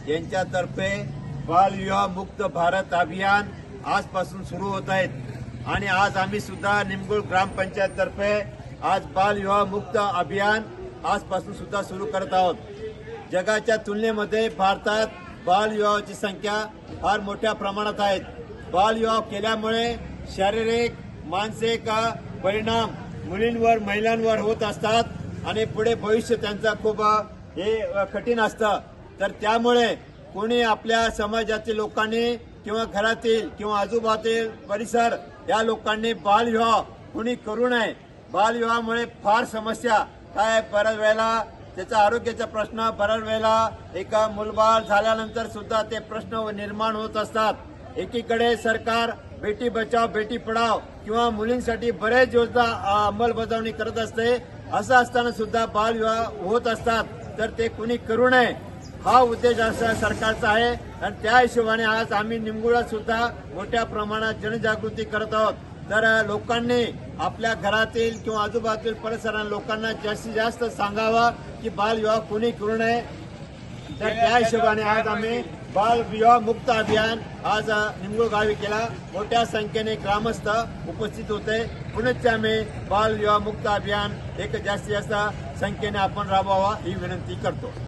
यांच्यातर्फे बालविवाह मुक्त भारत अभियान आजपासून सुरू होत आहेत आणि आज आम्ही सुद्धा निमगुळ ग्रामपंचायत तर्फे आज बालविवाह मुक्त अभियान आजपासून सुद्धा सुरू करत आहोत। जगाच्या तुलनेमध्ये भारतात बालविवाहाची संख्या फार मोठ्या प्रमाणात आहे। बालविवाह केल्यामुळे शारीरिक मानसिक परिणाम मुलींवर महिलांवर होत असतात आणि पुढे भविष्य त्यांचा खूप कठीण असतं। तर त्यामुळे कोणी आपल्या समाजातील लोकांनी किंवा घरातील किंवा आजूबाजूतील परिसर या लोकांनी बालविवाह कोणी करू नये। बालविवाहामुळे फार समस्या काय, बऱ्याच वेळेला त्याचा आरोग्याचा प्रश्न, बऱ्याच वेळेला एका मुलबाळ झाल्यानंतर सुद्धा ते प्रश्न निर्माण होत असतात। एकीकडे सरकार बेटी बचाव बेटी पढाव किंवा मुलींसाठी बरेच योजना अंमलबजावणी करत असते, असं असताना सुद्धा बालविवाह होत असतात। तर ते कुणी करू नये हा उद्देश असा सरकारचा आहे आणि त्या हिशोबाने आज आम्ही निमगुळात सुद्धा मोठ्या प्रमाणात जनजागृती करत आहोत। तर लोकांनी आपल्या घरातील किंवा आजूबाजूतील परिसरातील लोकांना जास्तीत जास्त सांगावं की बालविवाह कोणी करू नये। तर त्या हिशोबाने आज आम्ही बालविवाह मुक्त अभियान आज निमगुळ गावी केला। मोठ्या संख्येने ग्रामस्थ उपस्थित होते। पुनश्च आम्ही बालविवाह मुक्त अभियान एक जास्तीत जास्त संख्येने आपण राबवावा ही विनंती करतो।